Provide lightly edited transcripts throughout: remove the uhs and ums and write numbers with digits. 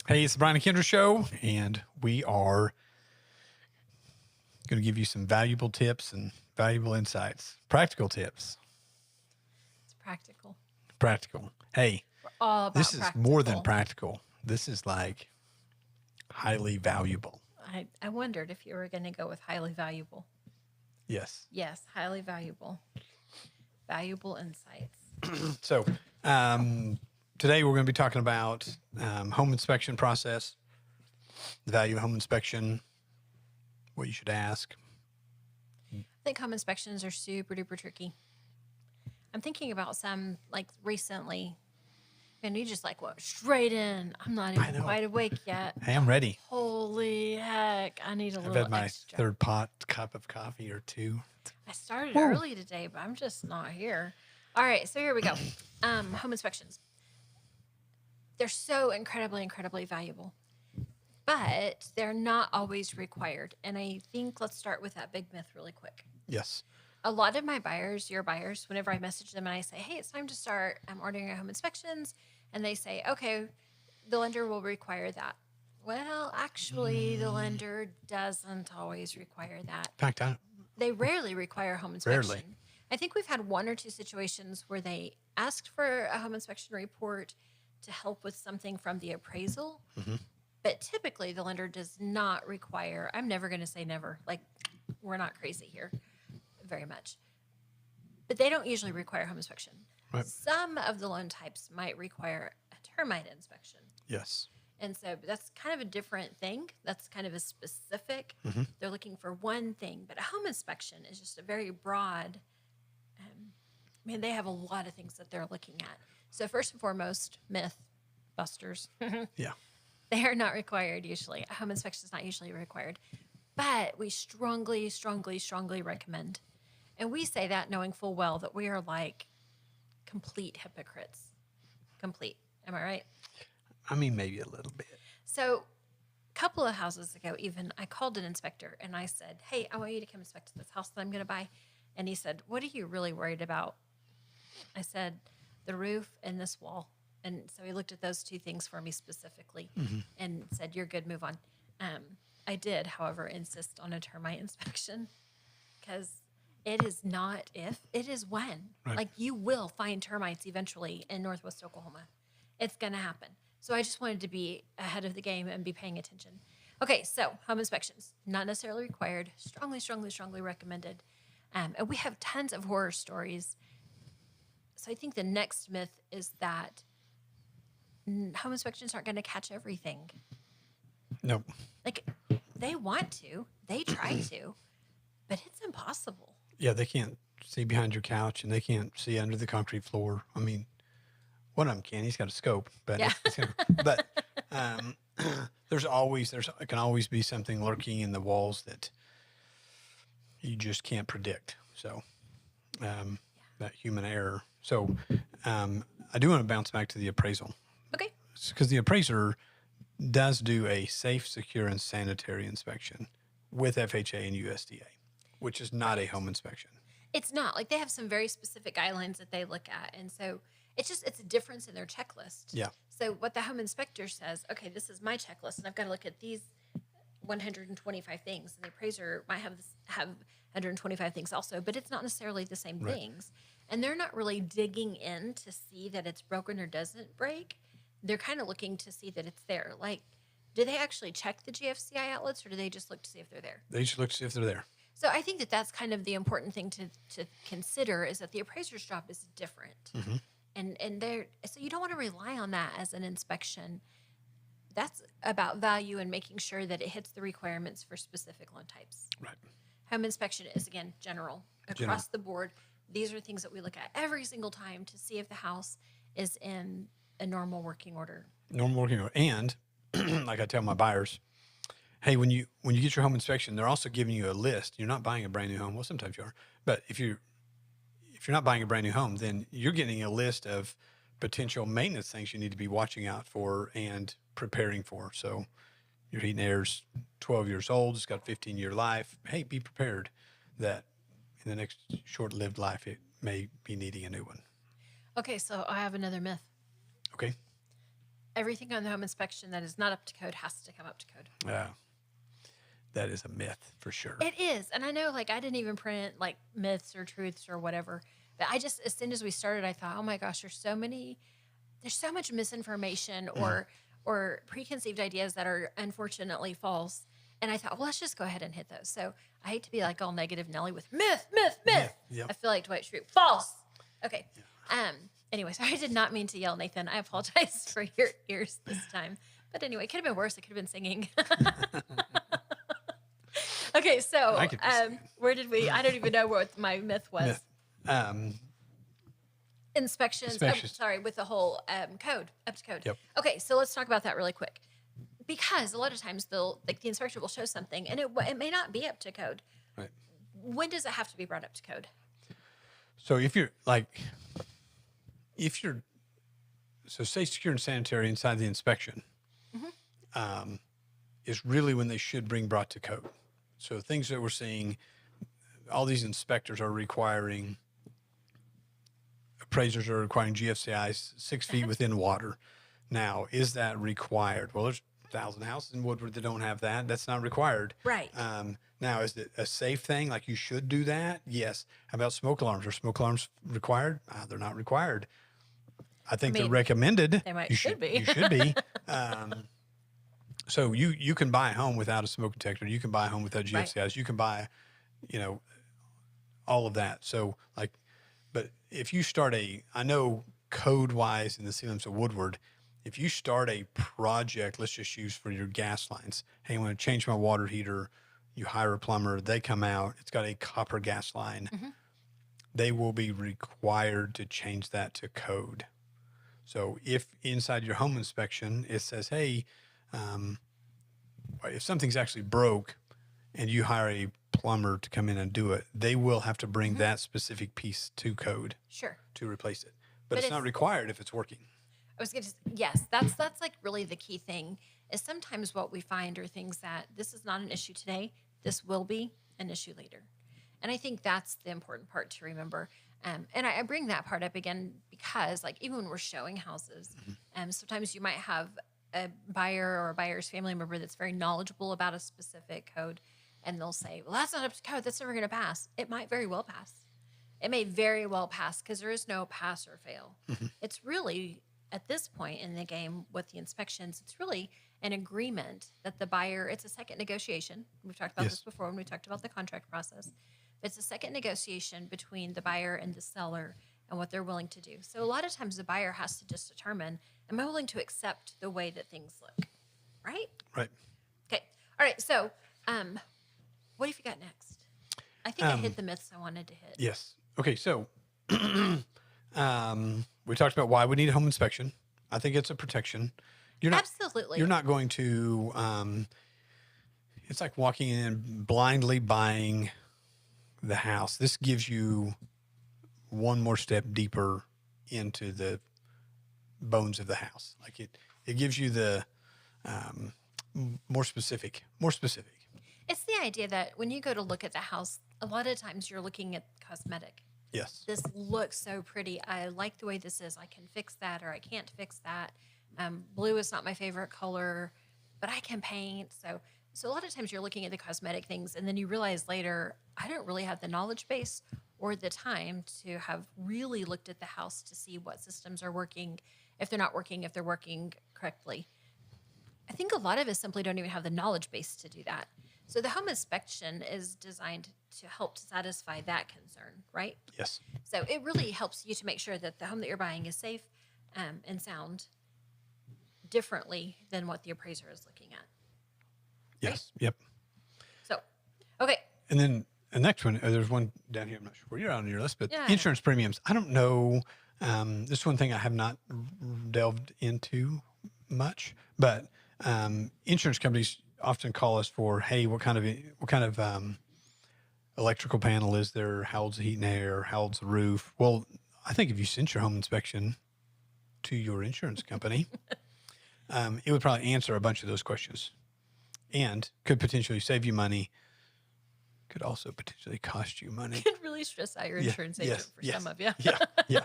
Hey, it's the Brian and Kindra Show, and we are going to give you some valuable tips and valuable insights, practical tips. It's practical. Practical. Hey, We're all about this is practical. more than practical. This is like highly valuable. I wondered if you were going to go with highly valuable. Yes. Yes, highly valuable. Valuable insights. So, today we're going to be talking about home inspection process, the value of home inspection, what you should ask. I think home inspections are super duper tricky. I'm thinking about some like recently, and you just like what straight in. I'm not even quite awake yet. Hey, I'm ready. Holy heck! I need a I've little had my extra. third cup of coffee or two. I started early today, but I'm just not here. All right, so here we go. Home inspections. They're so incredibly, incredibly valuable, but they're not always required. And I think let's start with that big myth really quick. Yes. A lot of my buyers, your buyers, whenever I message them and I say, hey, it's time to start ordering home inspections, and they say, okay, the lender will require that. Well, actually, the lender doesn't always require that. In fact, They rarely require a home inspection. Rarely. I think we've had one or two situations where they asked for a home inspection report to help with something from the appraisal. Mm-hmm. But typically, the lender does not require, I'm never going to say never, like we're not crazy here very much. But they don't usually require home inspection. Right. Some of the loan types might require a termite inspection. Yes. And so that's kind of a different thing. That's kind of a specific. Mm-hmm. They're looking for one thing, but a home inspection is just a very broad. They have a lot of things that they're looking at. So first and foremost, myth busters. Yeah. They are not required usually. A home inspection is not usually required, but we strongly, strongly, strongly recommend. And we say that knowing full well that we are like complete hypocrites. Complete. Am I right? I mean, maybe a little bit. So a couple of houses ago, even, I called an inspector and I said, hey, I want you to come inspect this house that I'm going to buy. And he said, what are you really worried about? I said, the roof and this wall. And so he looked at those two things for me specifically and said, you're good, move on. I did, however, insist on a termite inspection because it is not if, it is when. Right. Like you will find termites eventually in Northwest Oklahoma. It's going to happen. So I just wanted to be ahead of the game and be paying attention. Okay, so home inspections, not necessarily required, strongly, strongly, strongly recommended. And we have tons of horror stories. So I think the next myth is that home inspections aren't going to catch everything. Nope. Like they want to, they try to, but it's impossible. Yeah, they can't see behind your couch and they can't see under the concrete floor. I mean, one of them can. He's got a scope, but Yeah. there can always be something lurking in the walls that you just can't predict. So that human error. So I do want to bounce back to the appraisal. Okay. Because the appraiser does do a safe, secure, and sanitary inspection with FHA and USDA, which is not a home inspection. It's not. Like they have some very specific guidelines that they look at. And so it's a difference in their checklist. Yeah. So what the home inspector says, okay, this is my checklist and I've got to look at these 125 things. And the appraiser might have 125 things also, but it's not necessarily the same things. And they're not really digging in to see that it's broken or doesn't break. They're kind of looking to see that it's there. Like, do they actually check the GFCI outlets or do they just look to see if they're there? They just look to see if they're there. So I think that that's kind of the important thing to consider is that the appraiser's job is different. Mm-hmm. And so you don't want to rely on that as an inspection. That's about value and making sure that it hits the requirements for specific loan types. Right. Home inspection is, again, general. Across the board, these are things that we look at every single time to see if the house is in a normal working order. Normal working order. And like I tell my buyers, hey, when you get your home inspection, they're also giving you a list. You're not buying a brand new home. Well, sometimes you are. But if you're not buying a brand new home, then you're getting a list of potential maintenance things you need to be watching out for and preparing for. So your heating air's 12 years old. It's got a 15-year life. Hey, be prepared that in the next short-lived life, it may be needing a new one. Okay, so I have another myth. Okay. everything on the home inspection that is not up to code has to come up to code. Yeah. That is a myth for sure. It is. And I know, like, I didn't even print like myths or truths or whatever. But I just, as soon as we started, I thought, oh my gosh, there's so much misinformation or preconceived ideas that are unfortunately false. And I thought, well, let's just go ahead and hit those. So I hate to be like all negative Nelly with myth. Yep. I feel like Dwight Schrute. False. Okay. Anyway, so I did not mean to yell, Nathan. I apologize for your ears this time. But anyway, it could have been worse. It could have been singing. Okay, so where did we? I don't even know what my myth was. Inspections. Oh, sorry, with the whole code, up to code. Yep. Okay, so let's talk about that really quick. Because a lot of times the inspector will show something and it may not be up to code. Right. When does it have to be brought up to code? So so safe, secure, and sanitary inside the inspection is really when they should bring brought to code. So things that we're seeing, all these inspectors are requiring, appraisers are requiring GFCIs 6 feet within water. Now, is that required? Well, there's 1,000 houses in Woodward that don't have that. That's not required. Right. Now, is it a safe thing? Like you should do that? Yes. How about smoke alarms? Are smoke alarms required? They're not required. I think they're recommended. They should be. You should be. So you can buy a home without a smoke detector. You can buy a home without GFCIs. Right. You can buy, all of that. So but if you start I know code-wise in the city limits of Woodward, if you start a project, let's just use for your gas lines. Hey, I want to change my water heater. You hire a plumber. They come out. It's got a copper gas line. Mm-hmm. They will be required to change that to code. So if inside your home inspection, it says, hey, if something's actually broke and you hire a plumber to come in and do it, they will have to bring that specific piece to code. Sure. To replace it. But it's not required if it's working. I was going to say, yes, that's like really the key thing is sometimes what we find are things that this is not an issue today. This will be an issue later. And I think that's the important part to remember. And I bring that part up again because like even when we're showing houses, sometimes you might have a buyer or a buyer's family member that's very knowledgeable about a specific code. And they'll say, well, that's not up to code. That's never going to pass. It might very well pass. It may very well pass because there is no pass or fail. Mm-hmm. It's really, at this point in the game with the inspections, it's really an agreement that the buyer, it's a second negotiation. We've talked about this before when we talked about the contract process. It's a second negotiation between the buyer and the seller and what they're willing to do. So a lot of times the buyer has to just determine, am I willing to accept the way that things look? Right? Right. Okay. All right. So what have you got next? I think I hit the myths I wanted to hit. Yes. Okay. So we talked about why we need a home inspection. I think it's a protection. Absolutely. You're not going to, it's like walking in blindly buying the house. This gives you one more step deeper into the bones of the house. Like it gives you the more specific. It's the idea that when you go to look at the house, a lot of times you're looking at cosmetic. Yes. This looks so pretty. I like the way this is. I can fix that or I can't fix that. Blue is not my favorite color, but I can paint. So a lot of times you're looking at the cosmetic things and then you realize later, I don't really have the knowledge base or the time to have really looked at the house to see what systems are working, if they're not working, if they're working correctly. I think a lot of us simply don't even have the knowledge base to do that. So the home inspection is designed to help to satisfy that concern, right? Yes. So it really helps you to make sure that the home that you're buying is safe and sound differently than what the appraiser is looking at. Yes. Right? Yep. So, okay. And then the next one, there's one down here. I'm not sure where you're on your list, but insurance premiums. I don't know. This is one thing I have not delved into much, but insurance companies often call us for, hey, what kind of electrical panel is there? How old's the heat and air? How old's the roof? Well, I think if you sent your home inspection to your insurance company, it would probably answer a bunch of those questions and could potentially save you money. Could also potentially cost you money. Could really stress out your insurance agent for some of you. Yeah.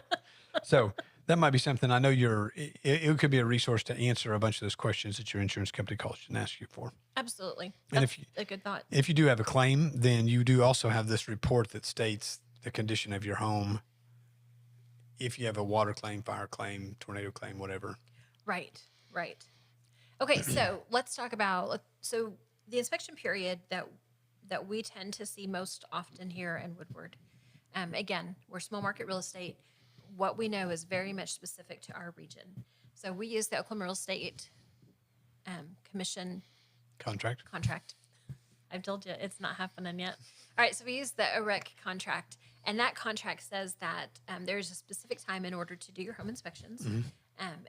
So that might be something. I know it could be a resource to answer a bunch of those questions that your insurance company calls you and asks you for. Absolutely. And That's a good thought. if you do have a claim, then you do also have this report that states the condition of your home. If you have a water claim, fire claim, tornado claim, whatever. Right. Okay, so let's talk about the inspection period that we tend to see most often here in Woodward. Again, we're small market real estate. What we know is very much specific to our region. So we use the Oklahoma Real Estate Commission Contract. I've told you it's not happening yet. All right, so we use the OREC contract, and that contract says that there's a specific time in order to do your home inspections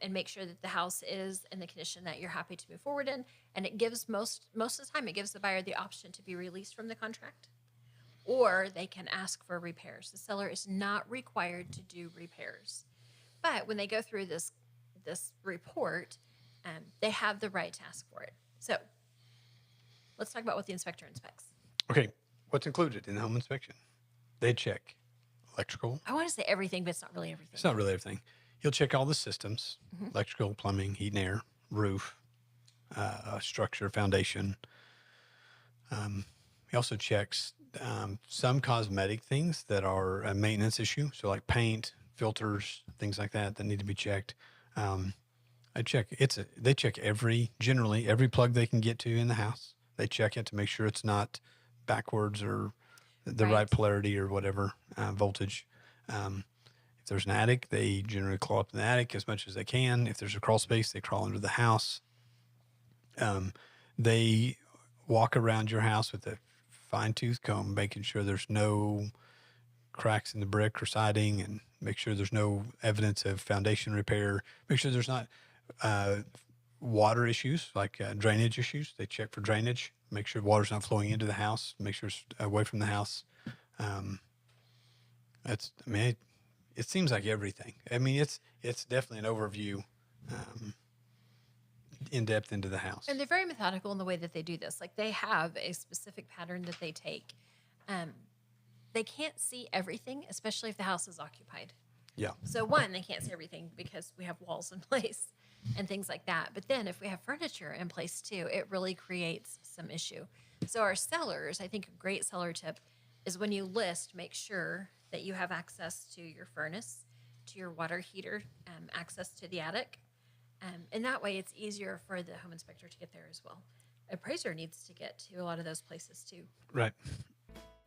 and make sure that the house is in the condition that you're happy to move forward in. And it gives most of the time, it gives the buyer the option to be released from the contract, or they can ask for repairs. The seller is not required to do repairs, but when they go through this report, they have the right to ask for it. So let's talk about what the inspector inspects. Okay, what's included in the home inspection? They check electrical. I want to say everything, but it's not really everything. It's not really everything. He'll check all the systems: electrical, plumbing, heat and air, roof, structure, foundation. He also checks some cosmetic things that are a maintenance issue. So like paint, filters, things like that need to be checked. They check generally every plug they can get to in the house. They check it to make sure it's not backwards or the right polarity or whatever voltage. If there's an attic, they generally crawl up in the attic as much as they can. If there's a crawl space, they crawl under the house. They walk around your house with a fine-tooth comb, making sure there's no cracks in the brick or siding, and make sure there's no evidence of foundation repair. Make sure there's not water issues, like drainage issues. They check for drainage, make sure water's not flowing into the house, make sure it's away from the house. It seems like everything. I mean, it's definitely an overview, in depth into the house. And they're very methodical in the way that they do this. Like, they have a specific pattern that they take. They can't see everything, especially if the house is occupied. Yeah. So one, they can't see everything because we have walls in place and things like that. But then if we have furniture in place too, it really creates some issue. So our sellers, I think a great seller tip is when you list, make sure that you have access to your furnace, to your water heater, access to the attic. And that way it's easier for the home inspector to get there as well. Appraiser needs to get to a lot of those places too. Right.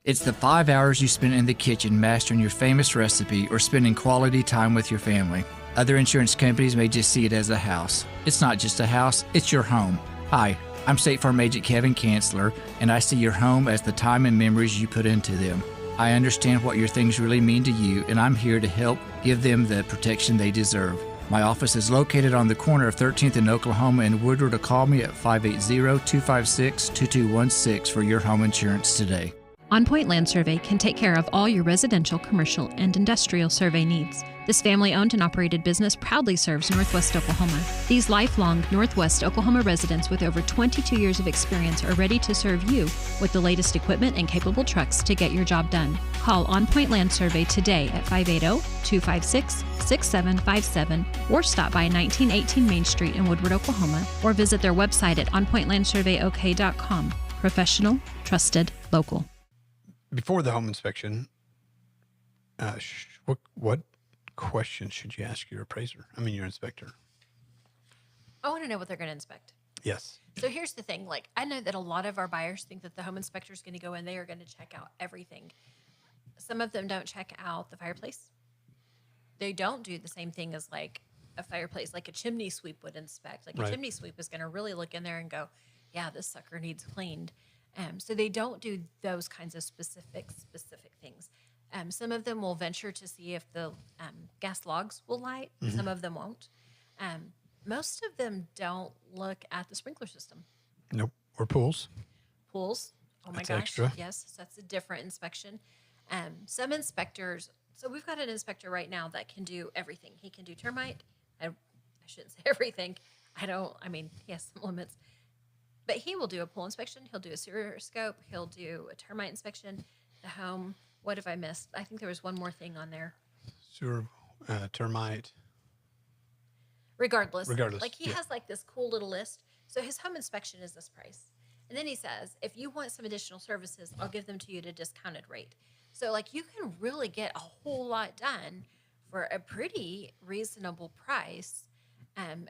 It's the 5 hours you spend in the kitchen mastering your famous recipe or spending quality time with your family. Other insurance companies may just see it as a house. It's not just a house, it's your home. Hi, I'm State Farm Agent Kevin Kanzler, and I see your home as the time and memories you put into them. I understand what your things really mean to you, and I'm here to help give them the protection they deserve. My office is located on the corner of 13th and Oklahoma in Woodward, or call me at 580-256-2216 for your home insurance today. OnPoint Land Survey can take care of all your residential, commercial, and industrial survey needs. This family-owned and operated business proudly serves Northwest Oklahoma. These lifelong Northwest Oklahoma residents with over 22 years of experience are ready to serve you with the latest equipment and capable trucks to get your job done. Call OnPoint Land Survey today at 580-256-6757 or stop by 1918 Main Street in Woodward, Oklahoma, or visit their website at onpointlandsurveyok.com. Professional, trusted, local. Before the home inspection, what questions should you ask your appraiser? I mean, your inspector. I want to know what they're going to inspect. Yes. So here's the thing. Like, I know that a lot of our buyers think that the home inspector is going to go in. They are going to check out everything. Some of them don't check out the fireplace. They don't do the same thing as like a fireplace, like a chimney sweep would inspect. Like a chimney sweep is going to really look in there and go, yeah, this sucker needs cleaned. So they don't do those kinds of specific things. Some of them will venture to see if the gas logs will light. Mm-hmm. Some of them won't. Most of them don't look at the sprinkler system. Nope. Or pools. Pools. Oh my That's gosh. extra. Yes, so that's a different inspection. Some inspectors. So we've got an inspector right now that can do everything. He can do termite. I shouldn't say everything. He has some limits. But he will do a pool inspection. He'll do a sewer scope. He'll do a termite inspection. The home. What have I missed? I think there was one more thing on there. Sewer, termite. regardless. Regardless, Like he yeah. has like this cool little list. So his home inspection is this price. And then he says, if you want some additional services, I'll give them to you at a discounted rate. So like you can really get a whole lot done for a pretty reasonable price,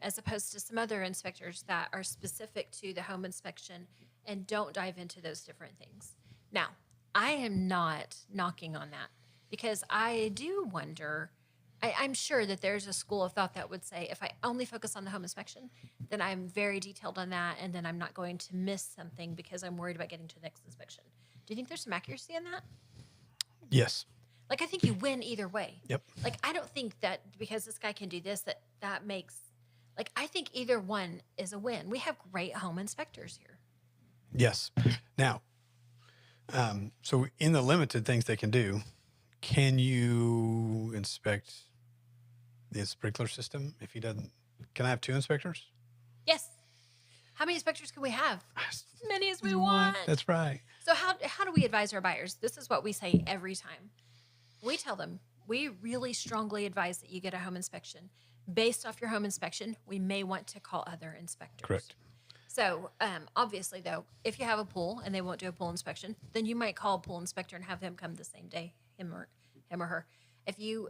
as opposed to some other inspectors that are specific to the home inspection and don't dive into those different things. Now, I am not knocking on that because I do wonder, I'm sure that there's a school of thought that would say, if I only focus on the home inspection, then I'm very detailed on that, and then I'm not going to miss something because I'm worried about getting to the next inspection. Do you think there's some accuracy in that? Yes. Like, I think you win either way. Yep. Like, I don't think that because this guy can do this, that makes, like, I think either one is a win. We have great home inspectors here. Yes. Now, so in the limited things they can do, can you inspect the sprinkler system if he doesn't? Can I have 2 inspectors? Yes. How many inspectors can we have? As many as we want. That's right. So how do we advise our buyers? This is what we say every time. We tell them, we really strongly advise that you get a home inspection. Based off your home inspection, we may want to call other inspectors. Correct. So obviously, though, if you have a pool and they won't do a pool inspection, then you might call a pool inspector and have them come the same day, him or her. If you,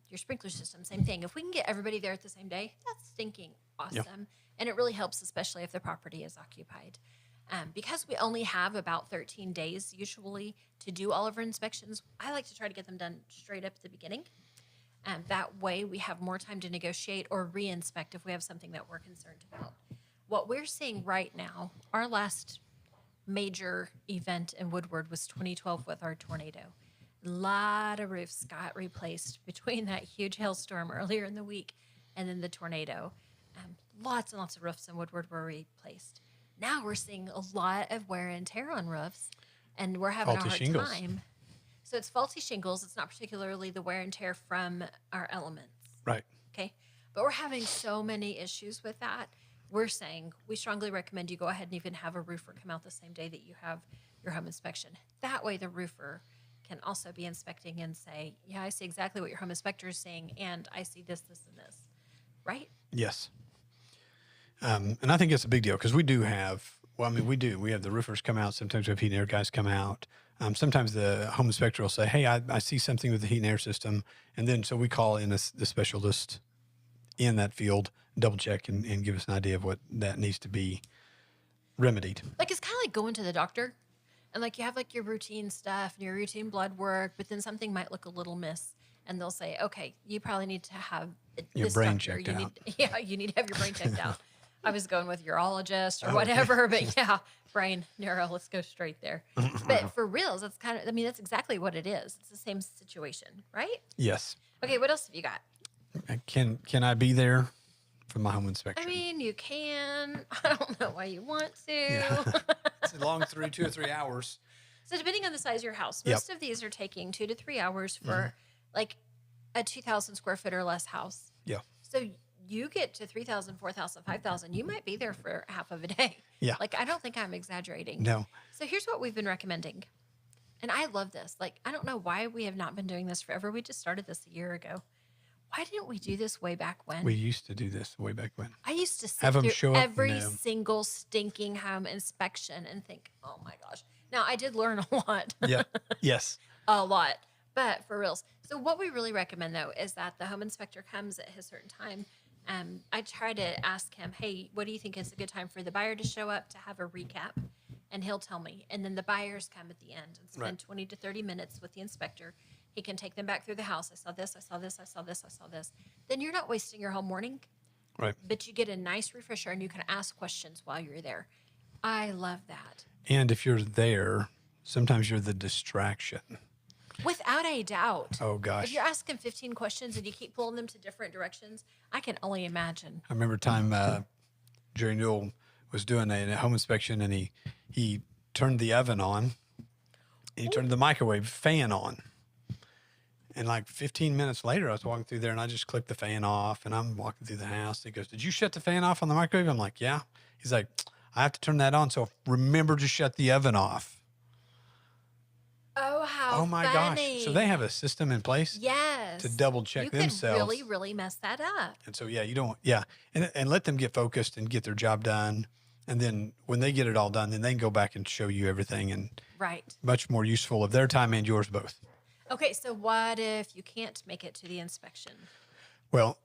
your sprinkler system, same thing. If we can get everybody there at the same day, that's stinking awesome. Yep. And it really helps, especially if the property is occupied. Because we only have about 13 days usually to do all of our inspections, I like to try to get them done straight up at the beginning. That way we have more time to negotiate or re-inspect if we have something that we're concerned about. What we're seeing right now, our last major event in Woodward was 2012 with our tornado. A lot of roofs got replaced between that huge hailstorm earlier in the week and then the tornado. Lots and lots of roofs in Woodward were replaced. Now we're seeing a lot of wear and tear on roofs, and we're having Faulty a hard shingles. time. So it's faulty shingles. It's not particularly the wear and tear from our elements. Right. Okay. But we're having so many issues with that. We're saying we strongly recommend you go ahead and even have a roofer come out the same day that you have your home inspection. That way the roofer can also be inspecting and say, yeah, I see exactly what your home inspector is saying, and I see this, this, and this. Right? Yes. And I think it's a big deal because we do have, well, I mean, we do. We have the roofers come out. Sometimes we have heat and air guys come out. Sometimes the home inspector will say, hey, I see something with the heat and air system. And then so we call in the specialist in that field, double check and give us an idea of what that needs to be remedied. Like, it's kind of like going to the doctor. And, like, you have, like, your routine stuff and your routine blood work, but then something might look a little miss. And they'll say, okay, you probably need to have Your this brain doctor. checked out. Yeah, you need to have your brain checked out. I was going with urologist or whatever, but yeah, brain, neuro, let's go straight there. But for reals, that's kind of, I mean, that's exactly what it is. It's the same situation, right? Yes. Okay, what else have you got? Can I be there for my home inspection? I mean, you can. I don't know why you want to. Yeah. It's a long 2 or 3 hours. So depending on the size of your house, Yep. most of these are taking 2 to 3 hours for like a 2,000 square foot or less house. Yeah. So you get to 3,000, 4,000, 5,000, you might be there for half of a day. Yeah. Like, I don't think I'm exaggerating. No. So here's what we've been recommending. And I love this. Like, I don't know why we have not been doing this forever. We just started this a year ago. Why didn't we do this way back when? We used to do this way back when. I used to sit Have 'em through show up? every No. single stinking home inspection and think, oh my gosh. Now, I did learn a lot. Yeah. Yes. A lot. But for reals. So what we really recommend, though, is that the home inspector comes at a certain time. I try to ask him, hey, what do you think is a good time for the buyer to show up to have a recap? And he'll tell me. And then the buyers come at the end and spend Right. 20 to 30 minutes with the inspector. He can take them back through the house. I saw this, I saw this, I saw this, I saw this. Then you're not wasting your whole morning, Right. but you get a nice refresher and you can ask questions while you're there. I love that. And if you're there, sometimes you're the distraction. Without a doubt. Oh, gosh. If you're asking 15 questions and you keep pulling them to different directions, I can only imagine. I remember a time Jerry Newell was doing a home inspection, and he turned the oven on, and he turned the microwave fan on. And like 15 minutes later, I was walking through there, and I just clicked the fan off, and I'm walking through the house. He goes, did you shut the fan off on the microwave? I'm like, yeah. He's like, I have to turn that on, so remember to shut the oven off. Oh, how Oh, my funny. gosh. So they have a system in place? Yes. Yes. to double check themselves. You could really mess that up. And so, you don't, and let them get focused and get their job done. And then when they get it all done, then they can go back and show you everything, and Right. much more useful of their time and yours both. Okay, so what if you can't make it to the inspection? Well,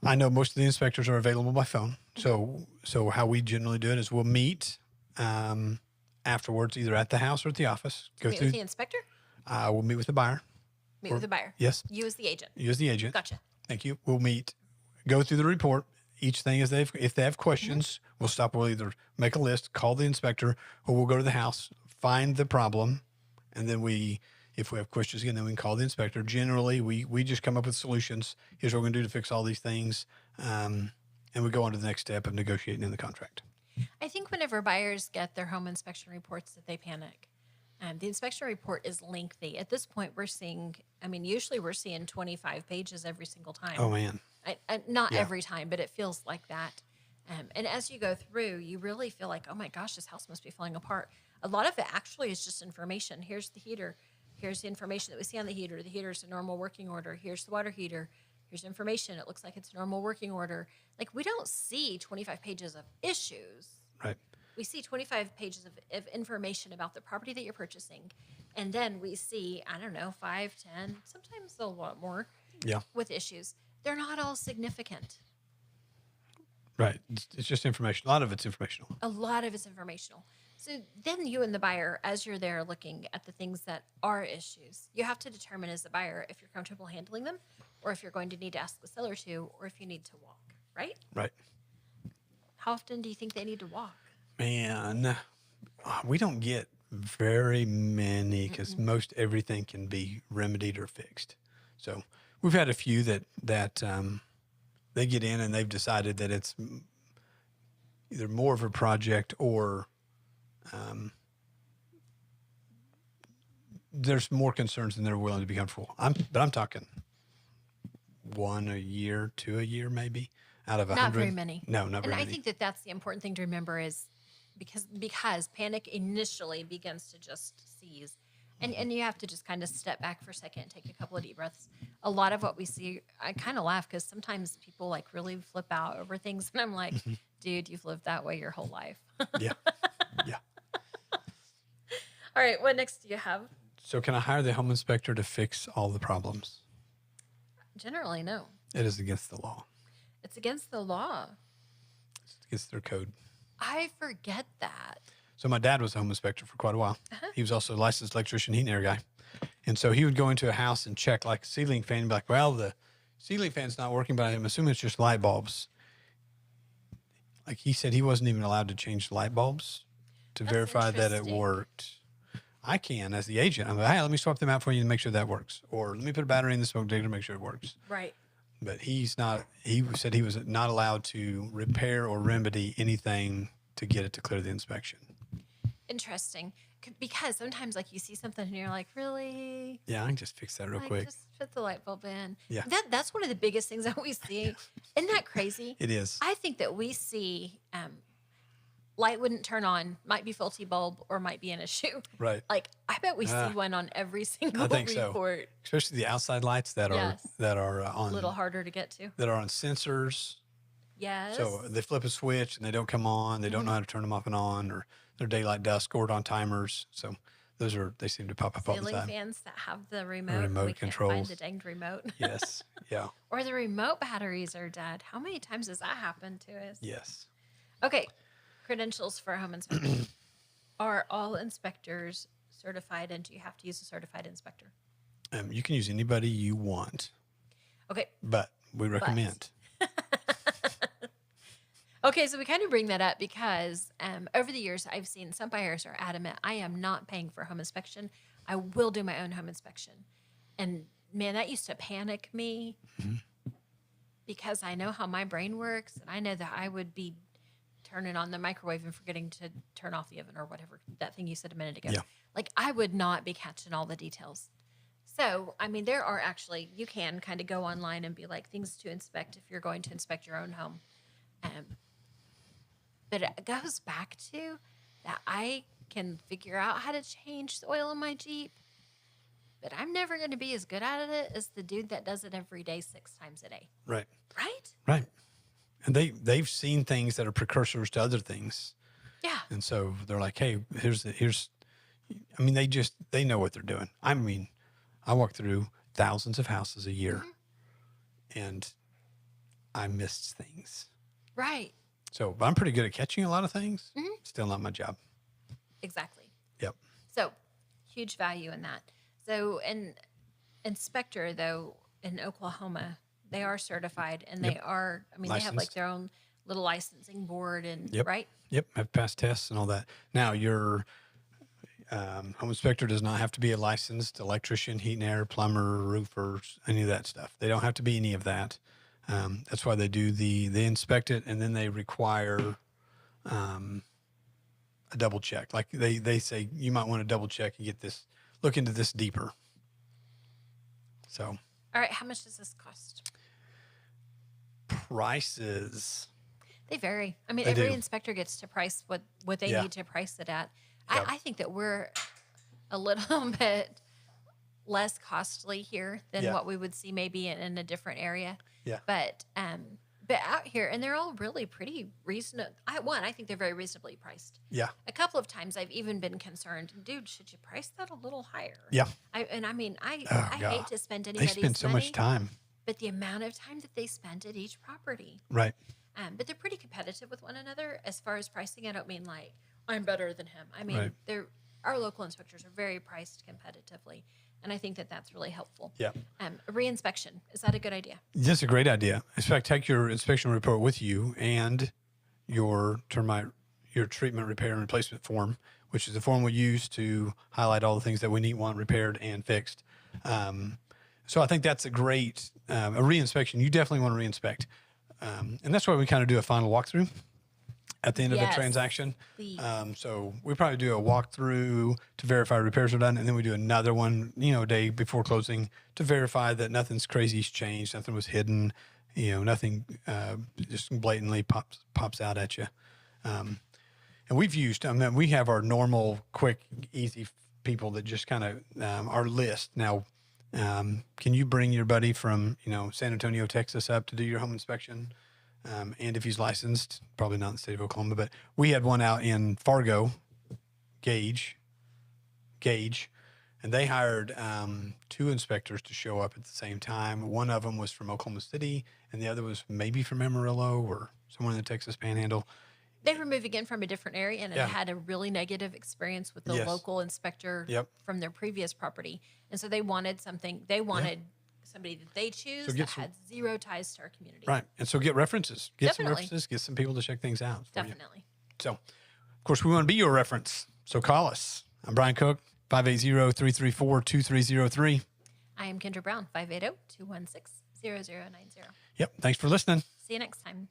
I know most of the inspectors are available by phone. So how we generally do it is we'll meet afterwards, either at the house or at the office. Meet with the inspector? We'll meet with the buyer. Meet with the buyer. Yes. You as the agent. You as the agent. Gotcha. Thank you. We'll meet, go through the report. Each thing if they have questions, we'll stop. We'll either make a list, call the inspector, or we'll go to the house, find the problem, and then if we have questions again, then we can call the inspector. Generally, we just come up with solutions. Here's what we're going to do to fix all these things, and we go on to the next step of negotiating in the contract. I think whenever buyers get their home inspection reports that they panic. The inspection report is lengthy. At this point, usually we're seeing 25 pages every single time. Oh, man. Not every time, but it feels like that. And as you go through, you really feel like, oh my gosh, this house must be falling apart. A lot of it actually is just information. Here's the heater. Here's the information that we see on the heater. The heater's a normal working order. Here's the water heater. Here's information. It looks like it's a normal working order. Like, we don't see 25 pages of issues. Right. We see 25 pages of information about the property that you're purchasing. And then we see, 5, 10, sometimes a lot more with issues. They're not all significant. Right. It's just information. A lot of it's informational. A lot of it's informational. So then you and the buyer, as you're there looking at the things that are issues, you have to determine as the buyer if you're comfortable handling them, or if you're going to need to ask the seller to, or if you need to walk, right? Right. How often do you think they need to walk? Man, we don't get very many because most everything can be remedied or fixed. So we've had a few that they get in and they've decided that it's either more of a project or there's more concerns than they're willing to be comfortable. But I'm talking 1 a year, 2 a year, maybe out of 100. Not very many. No, not very many. And I think that that's the important thing to remember is because panic initially begins to just seize. And you have to just kind of step back for a second and take a couple of deep breaths. A lot of what we see, I kind of laugh because sometimes people like really flip out over things. And I'm like, dude, you've lived that way your whole life. Yeah. Yeah. All right. What next do you have? So can I hire the home inspector to fix all the problems? Generally, no. It is against the law. It's against the law. It's against their code. I forget that. So my dad was a home inspector for quite a while. He was also a licensed electrician, heat and air guy. And so he would go into a house and check like a ceiling fan and be like, well, the ceiling fan's not working, but I'm assuming it's just light bulbs. Like he said he wasn't even allowed to change light bulbs to verify that it worked. I can as the agent. I'm like, hey, let me swap them out for you and make sure that works. Or let me put a battery in the smoke detector to make sure it works. Right. But he said he was not allowed to repair or remedy anything to get it to clear the inspection. Interesting. Because sometimes like you see something and you're like, really? Yeah, I can just fix that real quick. Just put the light bulb in. Yeah. That's one of the biggest things that we see. Isn't that crazy? It is. I think that we see light wouldn't turn on, might be faulty bulb or might be an issue. Right. Like I bet we see one on every single I think report. So. Especially the outside lights that are on A little harder to get to. that are on sensors. Yes. So they flip a switch and they don't come on. They don't know how to turn them off and on, or they're daylight dusk scored on timers. So they seem to pop up all the Ceiling time. fans that have the remote. Remote we controls. Can't find the danged remote. Yes. Yeah. Or the remote batteries are dead. How many times has that happened to us? Yes. Okay. Credentials for a home inspection. Are all inspectors certified, and do you have to use a certified inspector? You can use anybody you want. Okay. But we recommend. Okay, so we kind of bring that up because over the years, I've seen some buyers are adamant, I am not paying for a home inspection. I will do my own home inspection. And man, that used to panic me because I know how my brain works. And I know that I would be turning on the microwave and forgetting to turn off the oven or whatever, that thing you said a minute ago. Yeah. Like I would not be catching all the details. So, I mean, there are actually, you can kind of go online and be like things to inspect if you're going to inspect your own home. But it goes back to that I can figure out how to change the oil in my Jeep. but I'm never going to be as good at it as the dude that does it every day, 6 times a day. Right. Right? Right. And they've seen things that are precursors to other things. Yeah. And so they're like, hey, I mean, they know what they're doing. I mean, I walk through thousands of houses a year and I missed things. Right. So I'm pretty good at catching a lot of things. Still not my job. Exactly. Yep. So huge value in that. So an inspector, though, in Oklahoma, they are certified and they are, I mean, they have like Licensed. their own little licensing board and, Yep. right? Yep. Have passed tests and all that. Now, your home inspector does not have to be a licensed electrician, heat and air, plumber, roofer, any of that stuff. They don't have to be any of that. That's why they do they inspect it and then they require a double check. Like they say, you might want to double check and look into this deeper. So. All right. How much does this cost? Prices. They vary. I mean, They every do. inspector gets to price what they Yeah. need to price it at. Yep. I think that we're a little bit less costly here than Yeah. what we would see maybe in a different area. Yeah. But out here, and they're all really pretty reasonable. I think they're very reasonably priced. Yeah. A couple of times I've even been concerned, dude, should you price that a little higher? Yeah. I Oh, God. hate to spend They anybody's spend so money, much time. but the amount of time that they spend at each property. Right. But they're pretty competitive with one another as far as pricing. I don't mean like I'm better than him. I mean, Right. our local inspectors are very priced competitively, and I think that that's really helpful. Yeah. A reinspection, is that a good idea? That's a great idea. In fact, take your inspection report with you and your treatment repair and replacement form, which is the form we use to highlight all the things that we want repaired and fixed. So I think that's a great a reinspection. You definitely want to reinspect, and that's why we kind of do a final walkthrough at the end of the Yes, transaction. please. So we probably do a walkthrough to verify repairs are done, and then we do another one, a day before closing to verify that nothing's crazy's changed, nothing was hidden, nothing just blatantly pops out at you. And we have our normal, quick, easy people that just kind of our list. Now, can you bring your buddy from San Antonio, Texas, up to do your home inspection? And if he's licensed, probably not in the state of Oklahoma, but we had one out in Fargo, Gage, and they hired 2 inspectors to show up at the same time. One of them was from Oklahoma City, and the other was maybe from Amarillo or somewhere in the Texas Panhandle. They were moving in from a different area and Yeah. had a really negative experience with the Yes. local inspector Yep. from their previous property. And so they wanted somebody that they choose So that get some- had zero ties to our community. Right. And so get references. Get some Definitely. references. Get some people to check things out for you. Definitely. So, of course, we want to be your reference. So call us. I'm Brian Cook, 580-334-2303. I am Kindra Brown, 580-216-0090. Yep. Thanks for listening. See you next time.